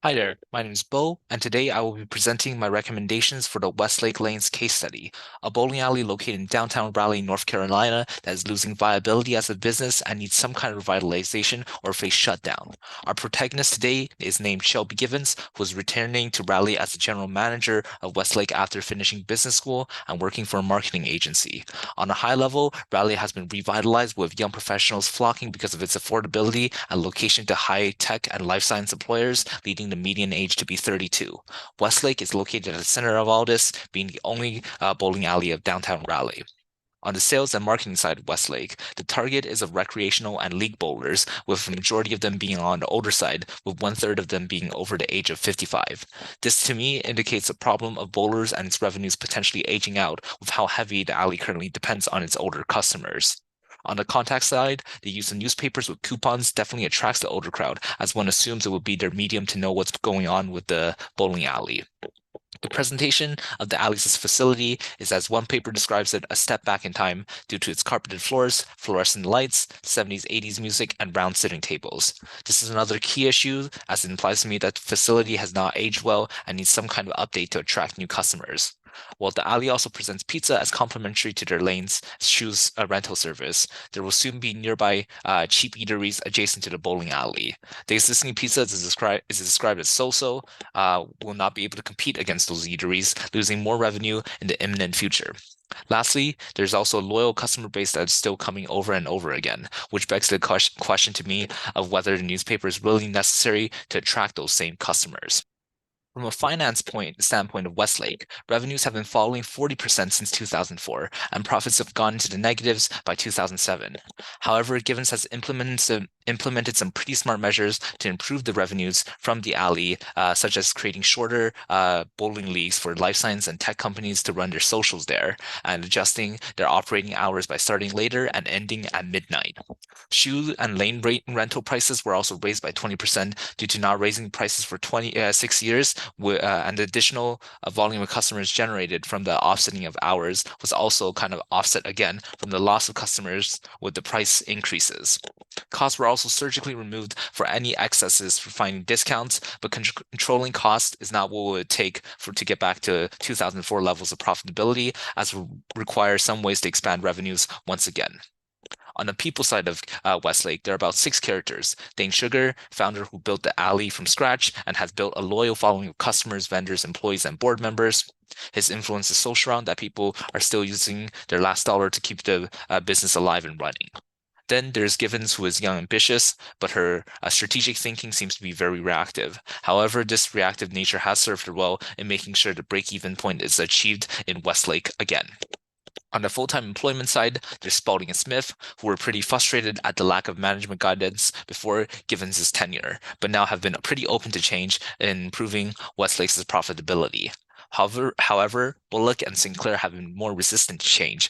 Hi there, my name is Bo, and today I will be presenting my recommendations for the Westlake Lanes case study, a bowling alley located in downtown Raleigh, North Carolina that is losing viability as a business and needs some kind of revitalization or face shutdown. Our protagonist today is named Shelby Givens, who is returning to Raleigh as the general manager of Westlake after finishing business school and working for a marketing agency. On a high level, Raleigh has been revitalized with young professionals flocking because of its affordability and location to high tech and life science employers, leading the median age to be 32. Westlake is located at the center of all this, being the only bowling alley of downtown Raleigh. On the sales and marketing side of Westlake, the target is of recreational and league bowlers, with the majority of them being on the older side, with one third of them being over the age of 55. This to me indicates a problem of bowlers and its revenues potentially aging out with how heavy the alley currently depends on its older customers. On the contact side, the use of newspapers with coupons definitely attracts the older crowd, as one assumes it would be their medium to know what's going on with the bowling alley. The presentation of the alley's facility is, as one paper describes it, a step back in time due to its carpeted floors, fluorescent lights, 70s, 80s music, and round sitting tables. This is another key issue, as it implies to me that the facility has not aged well and needs some kind of update to attract new customers. While the alley also presents pizza as complimentary to their lanes shoes rental service, there will soon be nearby cheap eateries adjacent to the bowling alley. The existing pizza is described as so-so, will not be able to compete against those eateries, losing more revenue in the imminent future. Lastly, there's also a loyal customer base that is still coming over and over again, which begs the question to me of whether the newspaper is really necessary to attract those same customers. From a finance standpoint of Westlake, revenues have been falling 40% since 2004, and profits have gone into the negatives by 2007. However, Givens has implemented some pretty smart measures to improve the revenues from the alley, such as creating shorter bowling leagues for life science and tech companies to run their socials there, and adjusting their operating hours by starting later and ending at midnight. Shoe and lane rate rental prices were also raised by 20% due to not raising prices for 26 years, and the additional volume of customers generated from the offsetting of hours was also kind of offset again from the loss of customers with the price increases. Costs were also surgically removed for any excesses for finding discounts, but controlling cost is not what it would take to get back to 2004 levels of profitability, as it requires some ways to expand revenues once again. On the people side of Westlake, there are about six characters. Dane Sugar, founder who built the alley from scratch and has built a loyal following of customers, vendors, employees, and board members. His influence is so strong that people are still using their last dollar to keep the business alive and running. Then there's Givens, who is young and ambitious, but her strategic thinking seems to be very reactive. However, this reactive nature has served her well in making sure the break-even point is achieved in Westlake again. On the full-time employment side, there's Spalding and Smith, who were pretty frustrated at the lack of management guidance before Givens' tenure, but now have been pretty open to change in improving Westlake's profitability. However, Bullock and Sinclair have been more resistant to change.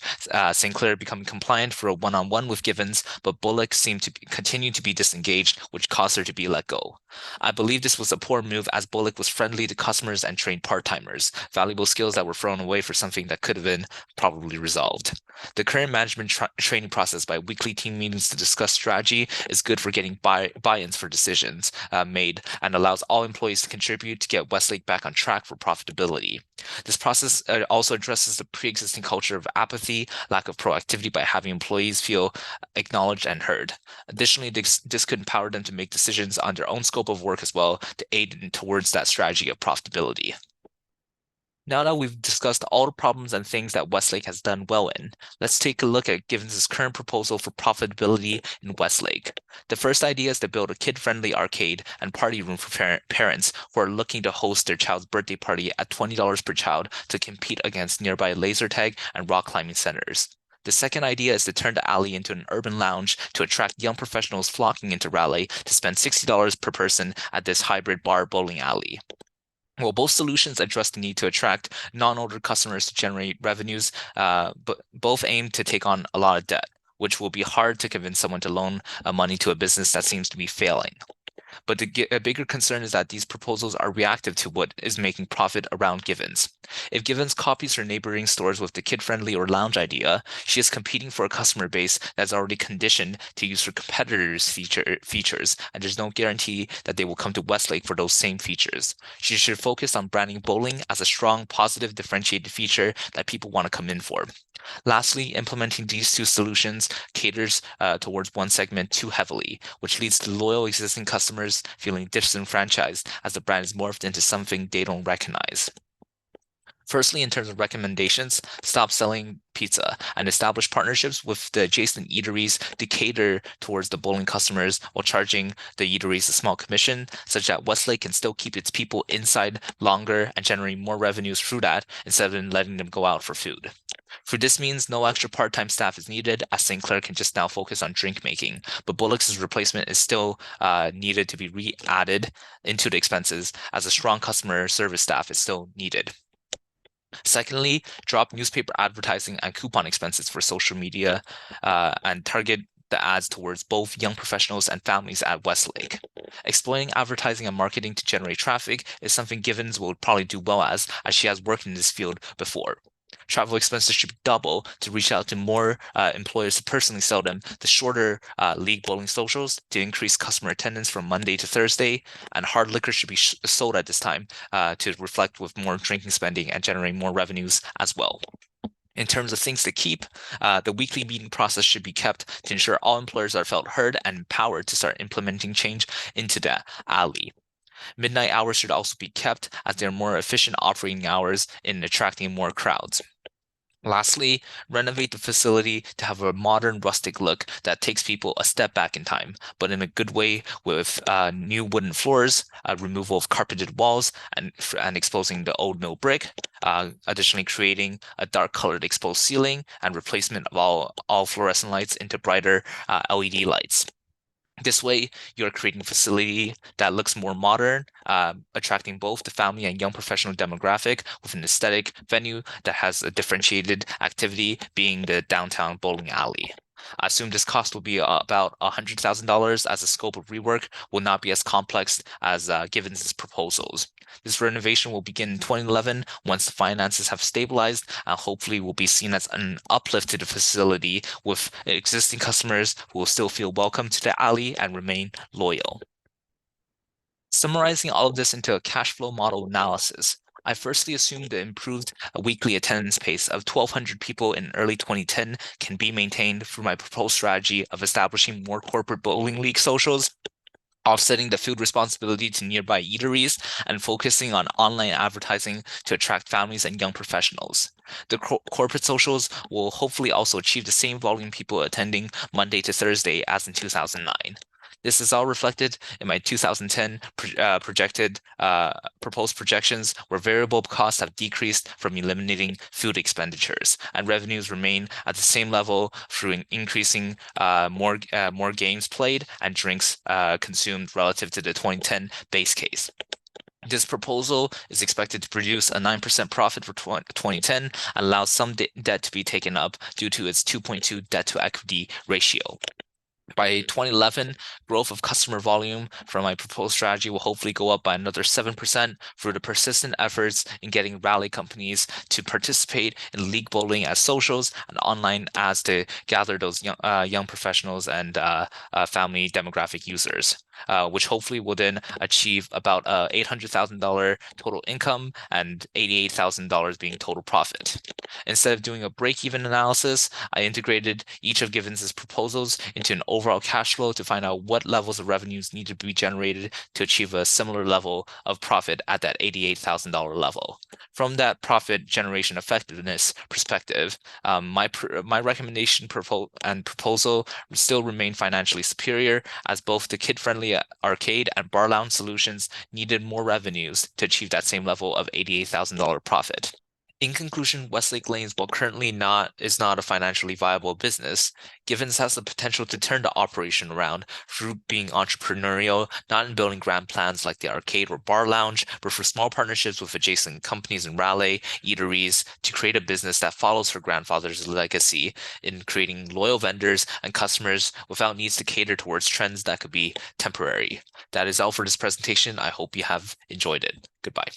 Sinclair becoming compliant for a one-on-one with Givens, but Bullock seemed to continue to be disengaged, which caused her to be let go. I believe this was a poor move, as Bullock was friendly to customers and trained part-timers, valuable skills that were thrown away for something that could have been probably resolved. The current management training process by weekly team meetings to discuss strategy is good for getting buy-ins for decisions made, and allows all employees to contribute to get Westlake back on track for profitability. This process also addresses the pre-existing culture of apathy, lack of proactivity by having employees feel acknowledged and heard. Additionally, this could empower them to make decisions on their own scope of work as well to aid towards that strategy of profitability. Now that we've discussed all the problems and things that Westlake has done well in, let's take a look at Givens' current proposal for profitability in Westlake. The first idea is to build a kid-friendly arcade and party room for parents who are looking to host their child's birthday party at $20 per child to compete against nearby laser tag and rock climbing centers. The second idea is to turn the alley into an urban lounge to attract young professionals flocking into Raleigh to spend $60 per person at this hybrid bar bowling alley. Well, both solutions address the need to attract non-older customers to generate revenues, but both aim to take on a lot of debt, which will be hard to convince someone to loan money to a business that seems to be failing. But a bigger concern is that these proposals are reactive to what is making profit around Givens. If Givens copies her neighboring stores with the kid-friendly or lounge idea, she is competing for a customer base that's already conditioned to use her competitors' features, and there's no guarantee that they will come to Westlake for those same features. She should focus on branding bowling as a strong, positive, differentiated feature that people want to come in for. Lastly, implementing these two solutions caters towards one segment too heavily, which leads to loyal existing customers feeling disenfranchised as the brand is morphed into something they don't recognize. Firstly, in terms of recommendations, stop selling pizza and establish partnerships with the adjacent eateries to cater towards the bowling customers while charging the eateries a small commission, such that Westlake can still keep its people inside longer and generate more revenues through that instead of letting them go out for food. For this means no extra part-time staff is needed, as St. Clair can just now focus on drink making, but Bullock's replacement is still needed to be re-added into the expenses, as a strong customer service staff is still needed. Secondly, drop newspaper advertising and coupon expenses for social media and target the ads towards both young professionals and families at Westlake. Exploiting advertising and marketing to generate traffic is something Givens will probably do well as she has worked in this field before. Travel expenses should double to reach out to more employers to personally sell them the shorter league bowling socials to increase customer attendance from Monday to Thursday, and hard liquor should be sold at this time to reflect with more drinking spending and generate more revenues as well. In terms of things to keep, the weekly meeting process should be kept to ensure all employers are felt heard and empowered to start implementing change into the alley. Midnight hours should also be kept as they're more efficient operating hours in attracting more crowds. Lastly, renovate the facility to have a modern rustic look that takes people a step back in time, but in a good way, with new wooden floors, removal of carpeted walls, and exposing the old mill brick. Additionally, creating a dark colored exposed ceiling and replacement of all fluorescent lights into brighter LED lights. This way, you're creating a facility that looks more modern, attracting both the family and young professional demographic with an aesthetic venue that has a differentiated activity, being the downtown bowling alley. I assume this cost will be about $100,000, as the scope of rework will not be as complex as Givens' proposals. This renovation will begin in 2011 once the finances have stabilized, and hopefully will be seen as an uplift to the facility, with existing customers who will still feel welcome to the alley and remain loyal. Summarizing all of this into a cash flow model analysis, I firstly assumed the improved weekly attendance pace of 1,200 people in early 2010 can be maintained through my proposed strategy of establishing more corporate bowling league socials, offsetting the food responsibility to nearby eateries, and focusing on online advertising to attract families and young professionals. The corporate socials will hopefully also achieve the same volume people attending Monday to Thursday as in 2009. This is all reflected in my 2010 proposed projections, where variable costs have decreased from eliminating food expenditures, and revenues remain at the same level through increasing more games played and drinks consumed relative to the 2010 base case. This proposal is expected to produce a 9% profit for 2010 and allows some debt to be taken up due to its 2.2 debt to equity ratio. By 2011, growth of customer volume from my proposed strategy will hopefully go up by another 7% through the persistent efforts in getting rally companies to participate in league bowling as socials and online ads to gather those young professionals and family demographic users. Which hopefully will then achieve about $800,000 total income and $88,000 being total profit. Instead of doing a break-even analysis, I integrated each of Givens' proposals into an overall cash flow to find out what levels of revenues need to be generated to achieve a similar level of profit at that $88,000 level. From that profit generation effectiveness perspective, my recommendation and proposal still remain financially superior, as both the kid-friendly arcade and bar lounge solutions needed more revenues to achieve that same level of $88,000 profit. In conclusion, Westlake Lanes, while currently not a financially viable business, given it has the potential to turn the operation around through being entrepreneurial, not in building grand plans like the arcade or bar lounge, but for small partnerships with adjacent companies in Raleigh, eateries, to create a business that follows her grandfather's legacy in creating loyal vendors and customers without needs to cater towards trends that could be temporary. That is all for this presentation. I hope you have enjoyed it. Goodbye.